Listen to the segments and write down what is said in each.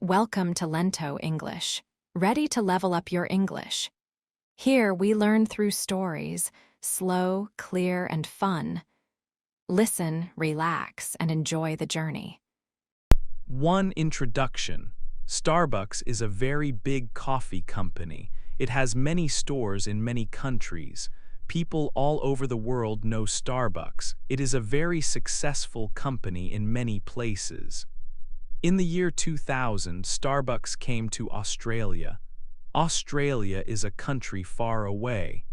Welcome to Lento English. Ready to level up your English? Here we learn through stories, slow, clear, and fun. Listen, relax, and enjoy the journey. One introduction. Starbucks is a very big coffee company. It has many stores in many countries. People all over the world know Starbucks. It is a very successful company in many places. In the year 2000, Starbucks came to Australia. Australia is a country far away.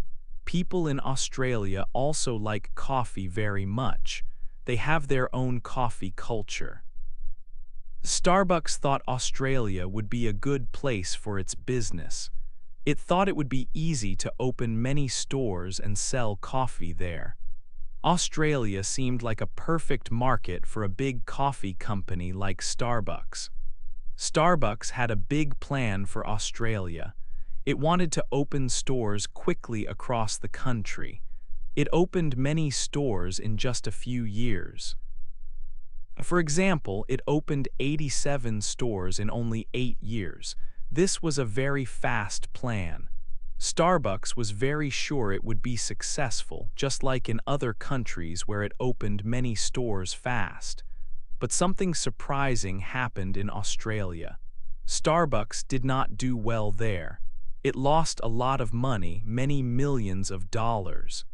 People in Australia also like coffee very much. They have their own coffee culture. Starbucks thought Australia would be a good place for its business. It thought it would be easy to open many stores and sell coffee there. Australia seemed like a perfect market for a big coffee company like Starbucks. Starbucks had a big plan for Australia. It wanted to open stores quickly across the country. It opened many stores in just a few years. For example, it opened 87 stores in only 8 years. This was a very fast plan. Starbucks was very sure it would be successful, just like in other countries where it opened many stores fast. But something surprising happened in Australia. Starbucks did not do well there. It lost a lot of money, many millions of dollars.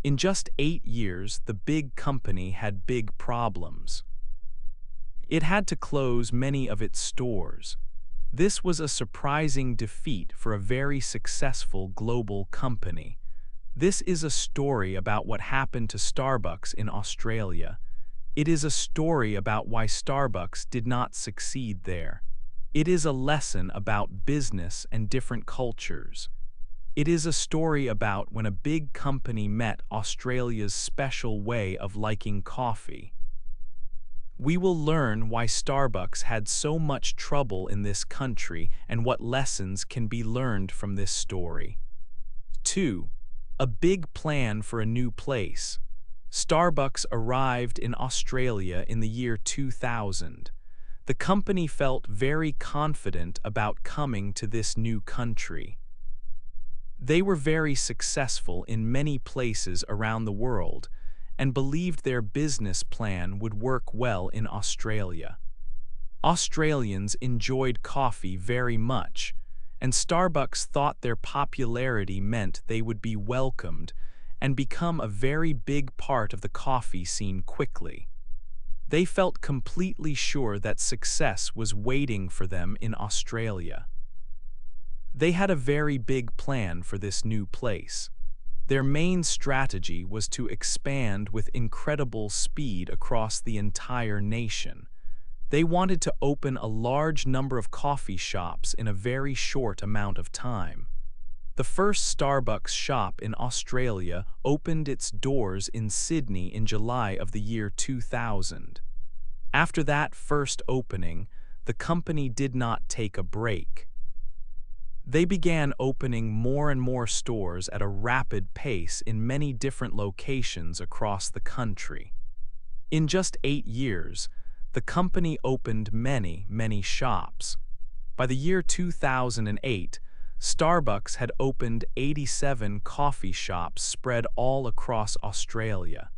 In just 8 years, the big company had big problems. It had to close many of its stores. This was a surprising defeat for a very successful global company. This is a story about what happened to Starbucks in Australia. It is a story about why Starbucks did not succeed there. It is a lesson about business and different cultures. It is a story about when a big company met Australia's special way of liking coffee. We will learn why Starbucks had so much trouble in this country and what lessons can be learned from this story. 2. A big plan for a new place. Starbucks arrived in Australia in the year 2000. The company felt very confident about coming to this new country. They were very successful in many places around the world, and believed their business plan would work well in Australia. Australians enjoyed coffee very much, and Starbucks thought their popularity meant they would be welcomed and become a very big part of the coffee scene quickly. They felt completely sure that success was waiting for them in Australia. They had a very big plan for this new place. Their main strategy was to expand with incredible speed across the entire nation. They wanted to open a large number of coffee shops in a very short amount of time. The first Starbucks shop in Australia opened its doors in Sydney in July of the year 2000. After that first opening, the company did not take a break. They began opening more and more stores at a rapid pace in many different locations across the country. In just 8 years, the company opened many shops. By the year 2008, Starbucks had opened 87 coffee shops spread all across Australia.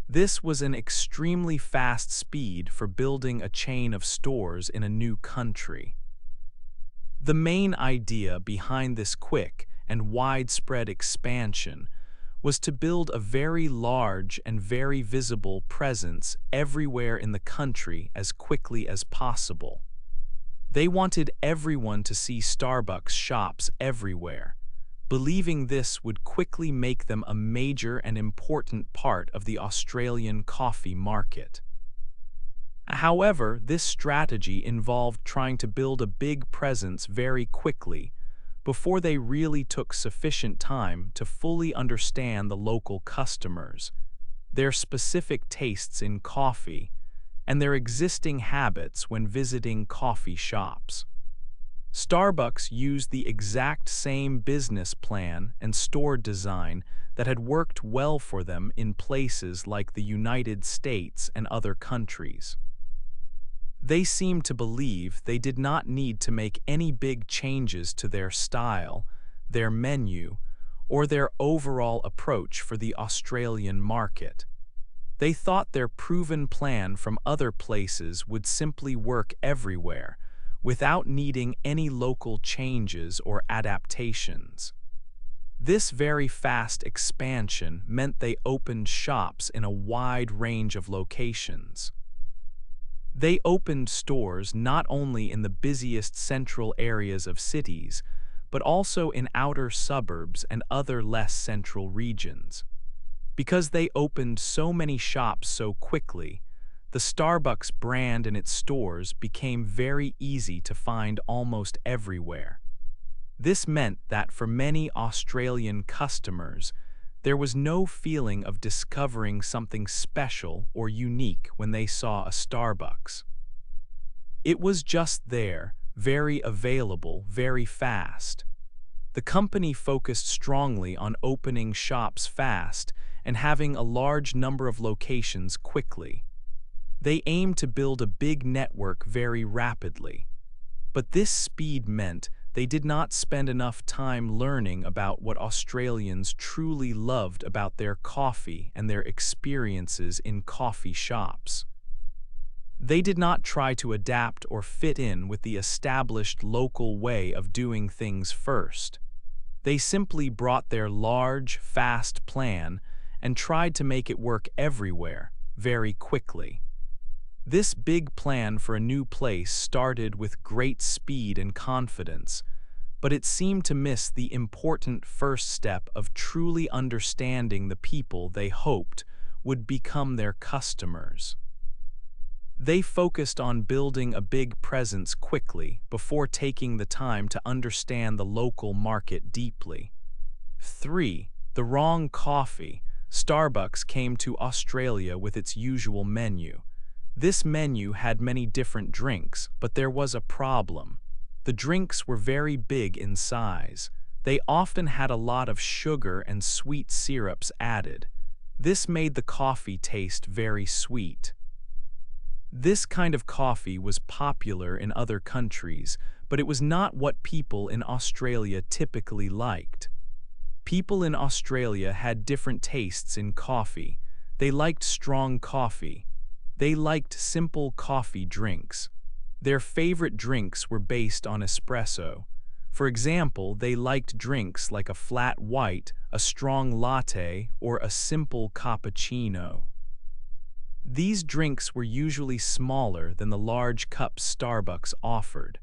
This was an extremely fast speed for building a chain of stores in a new country. The main idea behind this quick and widespread expansion was to build a very large and very visible presence everywhere in the country as quickly as possible. They wanted everyone to see Starbucks shops everywhere, believing this would quickly make them a major and important part of the Australian coffee market. However, this strategy involved trying to build a big presence very quickly before they really took sufficient time to fully understand the local customers, their specific tastes in coffee, and their existing habits when visiting coffee shops. Starbucks used the exact same business plan and store design that had worked well for them in places like the United States and other countries. They seemed to believe they did not need to make any big changes to their style, their menu, or their overall approach for the Australian market. They thought their proven plan from other places would simply work everywhere, without needing any local changes or adaptations. This very fast expansion meant they opened shops in a wide range of locations. They opened stores not only in the busiest central areas of cities, but also in outer suburbs and other less central regions. Because they opened so many shops so quickly, the Starbucks brand and its stores became very easy to find almost everywhere. This meant that for many Australian customers, there was no feeling of discovering something special or unique when they saw a Starbucks. It was just there, very available, very fast. The company focused strongly on opening shops fast and having a large number of locations quickly. They aimed to build a big network very rapidly. But this speed meant they did not spend enough time learning about what Australians truly loved about their coffee and their experiences in coffee shops. They did not try to adapt or fit in with the established local way of doing things first. They simply brought their large, fast plan and tried to make it work everywhere, very quickly. This big plan for a new place started with great speed and confidence, but it seemed to miss the important first step of truly understanding the people they hoped would become their customers. They focused on building a big presence quickly before taking the time to understand the local market deeply. 3. The wrong coffee. Starbucks came to Australia with its usual menu. This menu had many different drinks, but there was a problem. The drinks were very big in size. They often had a lot of sugar and sweet syrups added. This made the coffee taste very sweet. This kind of coffee was popular in other countries, but it was not what people in Australia typically liked. People in Australia had different tastes in coffee. They liked strong coffee. They liked simple coffee drinks. Their favorite drinks were based on espresso. For example, they liked drinks like a flat white, a strong latte, or a simple cappuccino. These drinks were usually smaller than the large cups Starbucks offered.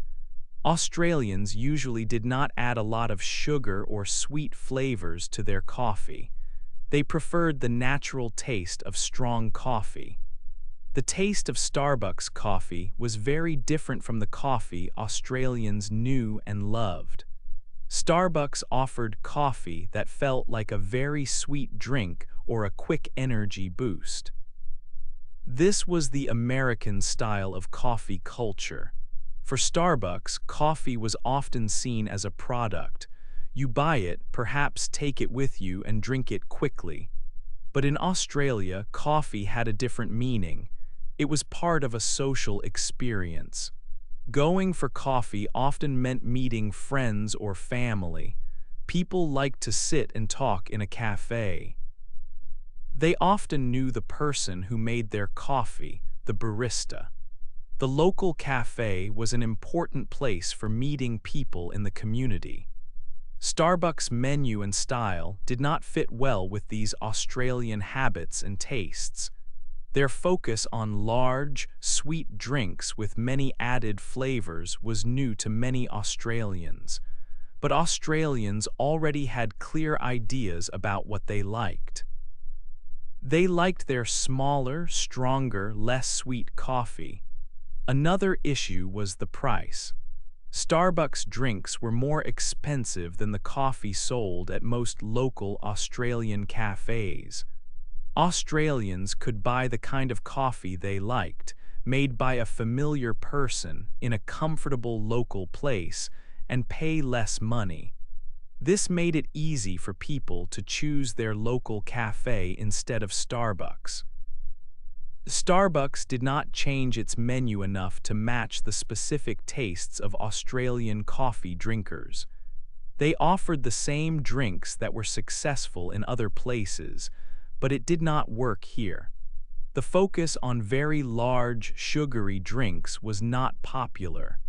Australians usually did not add a lot of sugar or sweet flavors to their coffee. They preferred the natural taste of strong coffee. The taste of Starbucks coffee was very different from the coffee Australians knew and loved. Starbucks offered coffee that felt like a very sweet drink or a quick energy boost. This was the American style of coffee culture. For Starbucks, coffee was often seen as a product. You buy it, perhaps take it with you and drink it quickly. But in Australia, coffee had a different meaning. It was part of a social experience. Going for coffee often meant meeting friends or family. People liked to sit and talk in a cafe. They often knew the person who made their coffee, the barista. The local cafe was an important place for meeting people in the community. Starbucks' menu and style did not fit well with these Australian habits and tastes. Their focus on large, sweet drinks with many added flavors was new to many Australians. But Australians already had clear ideas about what they liked. They liked their smaller, stronger, less sweet coffee. Another issue was the price. Starbucks drinks were more expensive than the coffee sold at most local Australian cafes. Australians could buy the kind of coffee they liked, made by a familiar person in a comfortable local place, and pay less money. This made it easy for people to choose their local cafe instead of Starbucks. Starbucks did not change its menu enough to match the specific tastes of Australian coffee drinkers. They offered the same drinks that were successful in other places, but it did not work here. The focus on very large, sugary drinks was not popular.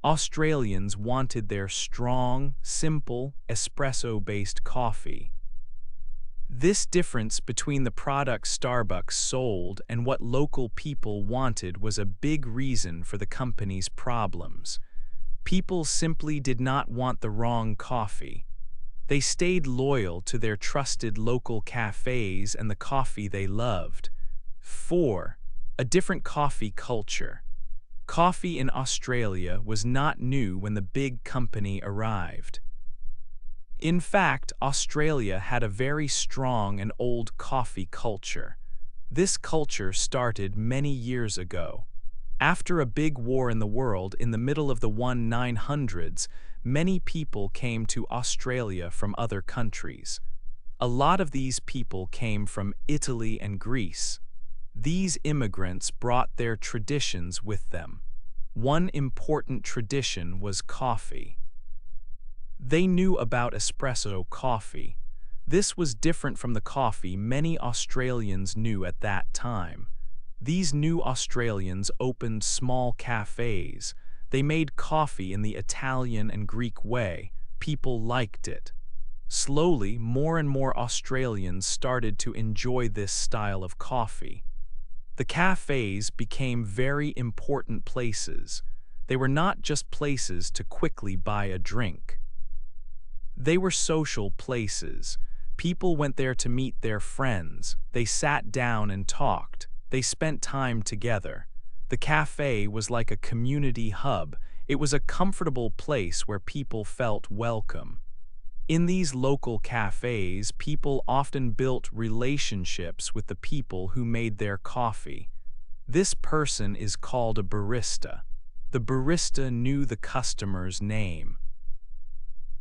Australians wanted their strong, simple, espresso-based coffee. This difference between the products Starbucks sold and what local people wanted was a big reason for the company's problems. People simply did not want the wrong coffee. They stayed loyal to their trusted local cafes and the coffee they loved. 4. A different coffee culture. Coffee in Australia was not new when the big company arrived. In fact, Australia had a very strong and old coffee culture. This culture started many years ago. After a big war in the world in the middle of the 1900s, many people came to Australia from other countries. A lot of these people came from Italy and Greece. These immigrants brought their traditions with them. One important tradition was coffee. They knew about espresso coffee. This was different from the coffee many Australians knew at that time. These new Australians opened small cafes. They made coffee in the Italian and Greek way. People liked it. Slowly, more and more Australians started to enjoy this style of coffee. The cafes became very important places. They were not just places to quickly buy a drink. They were social places. People went there to meet their friends. They sat down and talked. They spent time together. The cafe was like a community hub. It was a comfortable place where people felt welcome. In these local cafes, people often built relationships with the people who made their coffee. This person is called a barista. The barista knew the customer's name.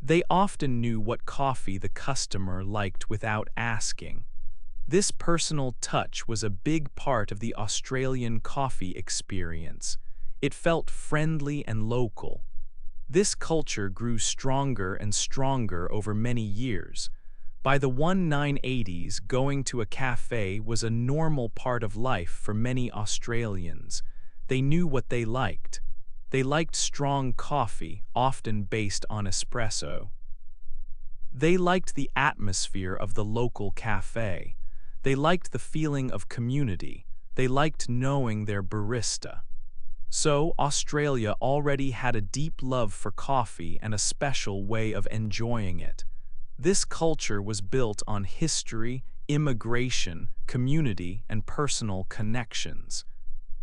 They often knew what coffee the customer liked without asking. This personal touch was a big part of the Australian coffee experience. It felt friendly and local. This culture grew stronger and stronger over many years. By the 1980s, going to a cafe was a normal part of life for many Australians. They knew what they liked. They liked strong coffee, often based on espresso. They liked the atmosphere of the local cafe. They liked the feeling of community. They liked knowing their barista. So, Australia already had a deep love for coffee and a special way of enjoying it. This culture was built on history, immigration, community, and personal connections.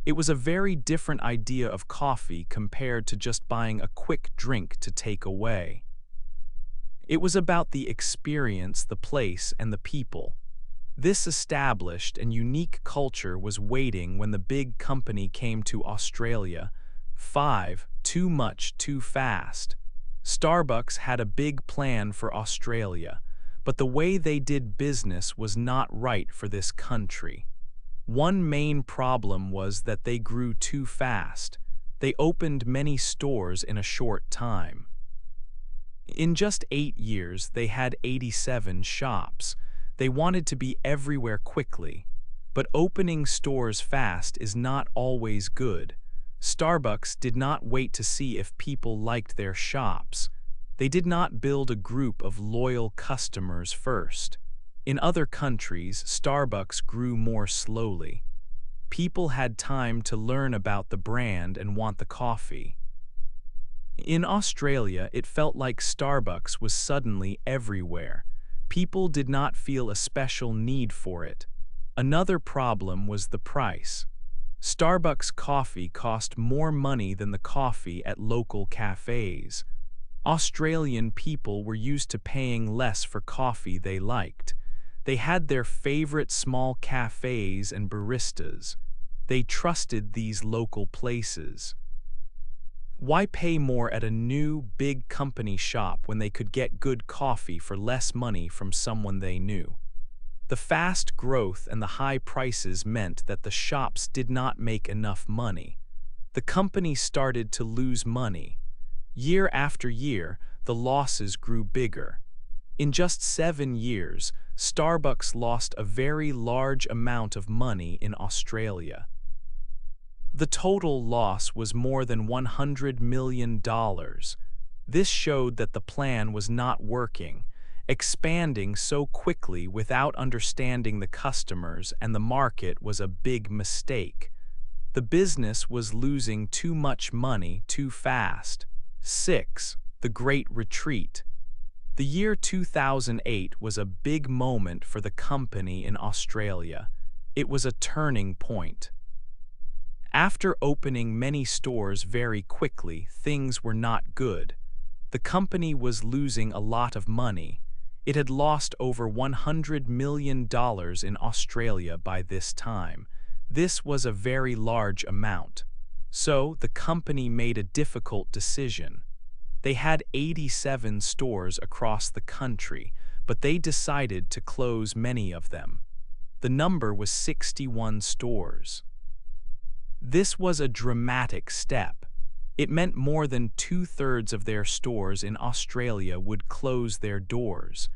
It was a very different idea of coffee compared to just buying a quick drink to take away. It was about the experience, the place, and the people. This established and unique culture was waiting when the big company came to Australia. 5. Too much, too fast. Starbucks had a big plan for Australia, but the way they did business was not right for this country. One main problem was that they grew too fast. They opened many stores in a short time. In just 8 years, they had 87 shops. They wanted to be everywhere quickly. But opening stores fast is not always good. Starbucks did not wait to see if people liked their shops. They did not build a group of loyal customers first. In other countries, Starbucks grew more slowly. People had time to learn about the brand and want the coffee. In Australia, it felt like Starbucks was suddenly everywhere. People did not feel a special need for it. Another problem was the price. Starbucks coffee cost more money than the coffee at local cafes. Australian people were used to paying less for coffee they liked. They had their favorite small cafes and baristas. They trusted these local places. Why pay more at a new, big company shop when they could get good coffee for less money from someone they knew? The fast growth and the high prices meant that the shops did not make enough money. The company started to lose money. Year after year, the losses grew bigger. In just 7 years, Starbucks lost a very large amount of money in Australia. The total loss was more than $100 million. This showed that the plan was not working. Expanding so quickly without understanding the customers and the market was a big mistake. The business was losing too much money too fast. 6. The Great Retreat. The year 2008 was a big moment for the company in Australia. It was a turning point. After opening many stores very quickly, things were not good. The company was losing a lot of money. It had lost over $100 million in Australia by this time. This was a very large amount. So the company made a difficult decision. They had 87 stores across the country, but they decided to close many of them. The number was 61 stores. This was a dramatic step. It meant more than 2/3 of their stores in Australia would close their doors.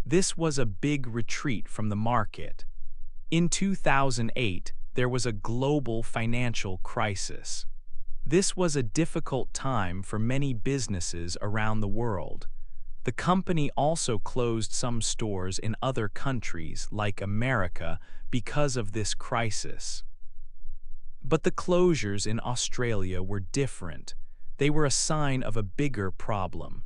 This was a big retreat from the market. In 2008, there was a global financial crisis. This was a difficult time for many businesses around the world. The company also closed some stores in other countries, like America, because of this crisis. But the closures in Australia were different. They were a sign of a bigger problem.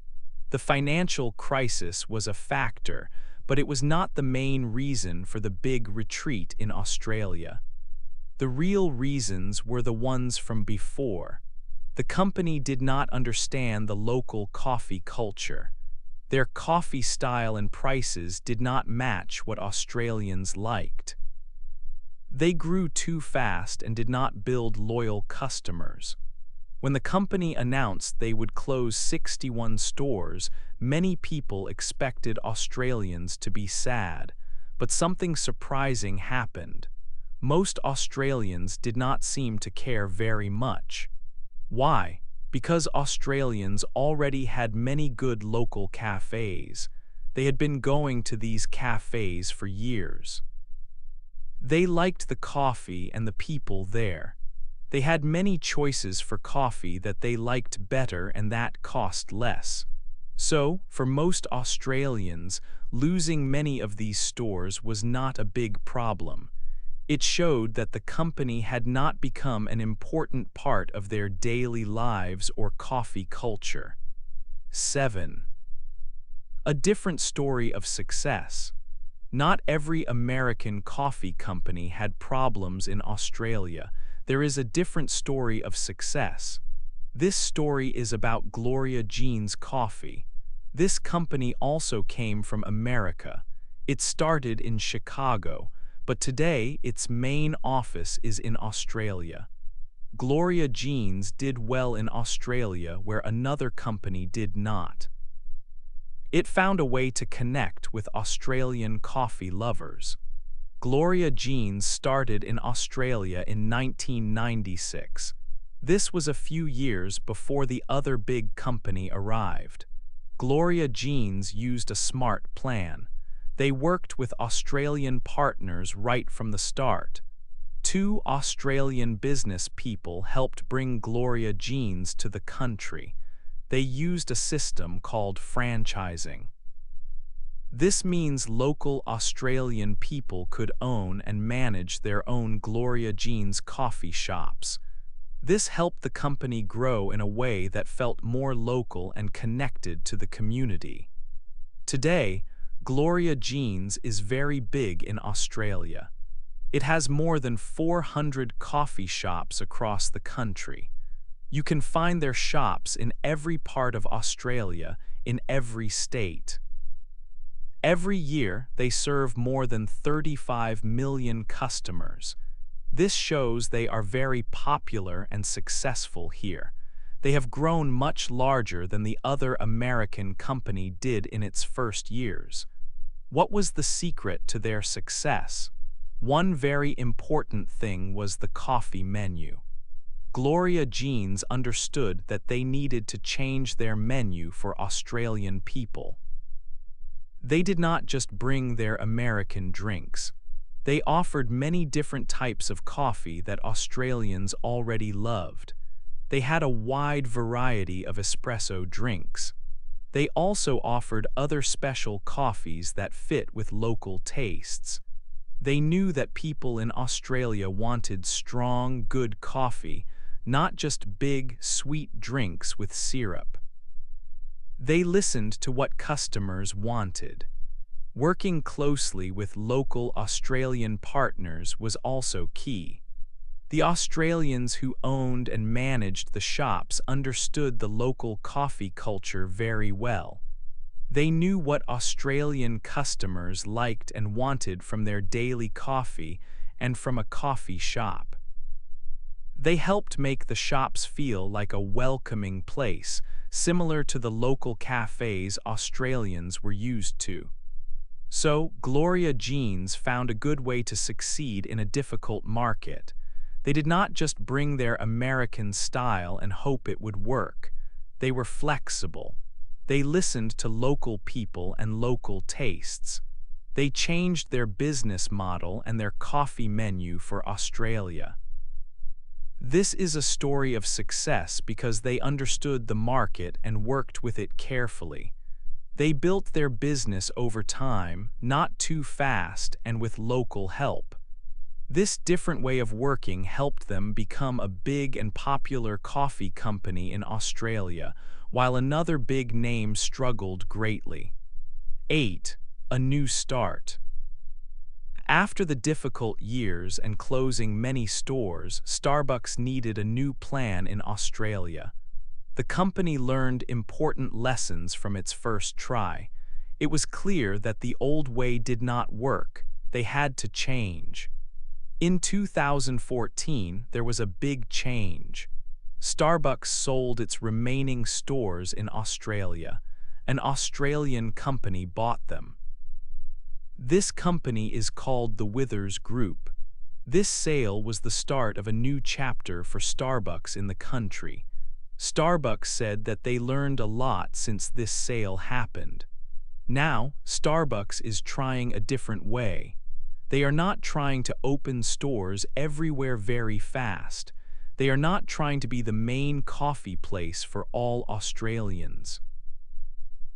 The financial crisis was a factor, but it was not the main reason for the big retreat in Australia. The real reasons were the ones from before. The company did not understand the local coffee culture. Their coffee style and prices did not match what Australians liked. They grew too fast and did not build loyal customers. When the company announced they would close 61 stores, many people expected Australians to be sad, but something surprising happened. Most Australians did not seem to care very much. Why? Because Australians already had many good local cafes. They had been going to these cafes for years. They liked the coffee and the people there. They had many choices for coffee that they liked better and that cost less. So, for most Australians, losing many of these stores was not a big problem. It showed that the company had not become an important part of their daily lives or coffee culture. 7. A different story of success. Not every American coffee company had problems in Australia. There is a different story of success. This story is about Gloria Jean's Coffee. This company also came from America. It started in Chicago, but today its main office is in Australia. Gloria Jean's did well in Australia where another company did not. It found a way to connect with Australian coffee lovers. Gloria Jean's started in Australia in 1996. This was a few years before the other big company arrived. Gloria Jean's used a smart plan. They worked with Australian partners right from the start. 2 Australian business people helped bring Gloria Jean's to the country. They used a system called franchising. This means local Australian people could own and manage their own Gloria Jean's coffee shops. This helped the company grow in a way that felt more local and connected to the community. Today, Gloria Jean's is very big in Australia. It has more than 400 coffee shops across the country. You can find their shops in every part of Australia, in every state. Every year, they serve more than 35 million customers. This shows they are very popular and successful here. They have grown much larger than the other American company did in its first years. What was the secret to their success? One very important thing was the coffee menu. Gloria Jeans understood that they needed to change their menu for Australian people. They did not just bring their American drinks. They offered many different types of coffee that Australians already loved. They had a wide variety of espresso drinks. They also offered other special coffees that fit with local tastes. They knew that people in Australia wanted strong, good coffee, not just big, sweet drinks with syrup. They listened to what customers wanted. Working closely with local Australian partners was also key. The Australians who owned and managed the shops understood the local coffee culture very well. They knew what Australian customers liked and wanted from their daily coffee and from a coffee shop. They helped make the shops feel like a welcoming place, similar to the local cafes Australians were used to. So, Gloria Jeans found a good way to succeed in a difficult market. They did not just bring their American style and hope it would work. They were flexible. They listened to local people and local tastes. They changed their business model and their coffee menu for Australia. This is a story of success because they understood the market and worked with it carefully. They built their business over time, not too fast and with local help. This different way of working helped them become a big and popular coffee company in Australia, while another big name struggled greatly. 8. A new start. After the difficult years and closing many stores, Starbucks needed a new plan in Australia. The company learned important lessons from its first try. It was clear that the old way did not work. They had to change. In 2014, there was a big change. Starbucks sold its remaining stores in Australia. An Australian company bought them. This company is called the Withers Group. This sale was the start of a new chapter for Starbucks in the country. Starbucks said that they learned a lot since this sale happened. Now, Starbucks is trying a different way. They are not trying to open stores everywhere very fast. They are not trying to be the main coffee place for all Australians.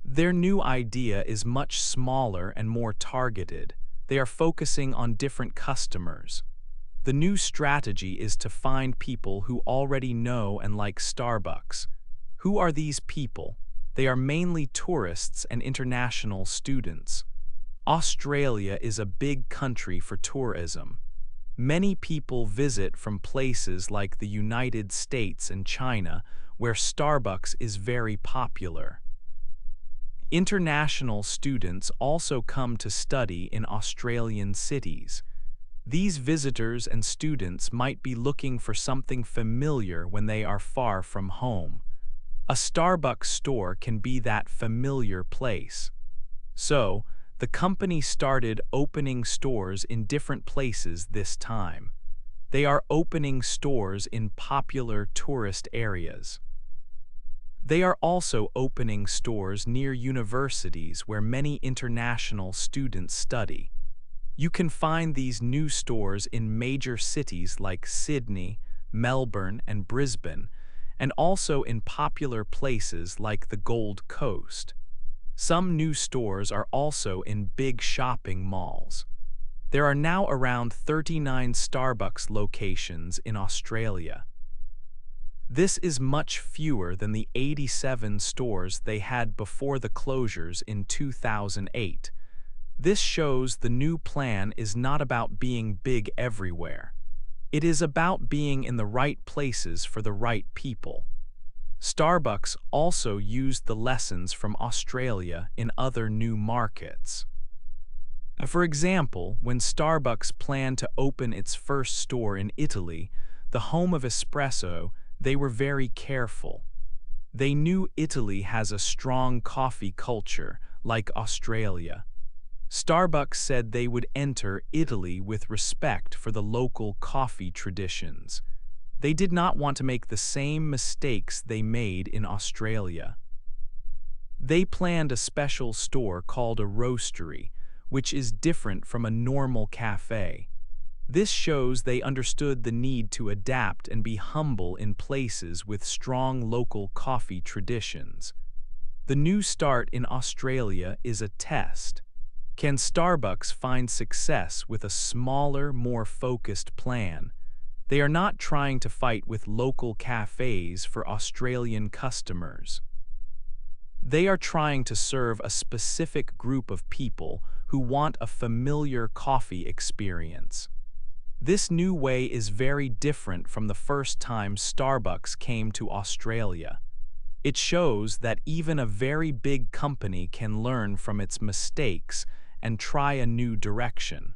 Their new idea is much smaller and more targeted. They are focusing on different customers. The new strategy is to find people who already know and like Starbucks. Who are these people? They are mainly tourists and international students. Australia is a big country for tourism. Many people visit from places like the United States and China, where Starbucks is very popular. International students also come to study in Australian cities. These visitors and students might be looking for something familiar when they are far from home. A Starbucks store can be that familiar place. So, the company started opening stores in different places this time. They are opening stores in popular tourist areas. They are also opening stores near universities where many international students study. You can find these new stores in major cities like Sydney, Melbourne, and Brisbane, and also in popular places like the Gold Coast. Some new stores are also in big shopping malls. There are now around 39 Starbucks locations in Australia. This is much fewer than the 87 stores they had before the closures in 2008. This shows the new plan is not about being big everywhere. It is about being in the right places for the right people. Starbucks also used the lessons from Australia in other new markets. For example, when Starbucks planned to open its first store in Italy, the home of espresso, they were very careful. They knew Italy has a strong coffee culture, like Australia. Starbucks said they would enter Italy with respect for the local coffee traditions. They did not want to make the same mistakes they made in Australia. They planned a special store called a roastery, which is different from a normal cafe. This shows they understood the need to adapt and be humble in places with strong local coffee traditions. The new start in Australia is a test. Can Starbucks find success with a smaller, more focused plan? They are not trying to fight with local cafes for Australian customers. They are trying to serve a specific group of people who want a familiar coffee experience. This new way is very different from the first time Starbucks came to Australia. It shows that even a very big company can learn from its mistakes and try a new direction.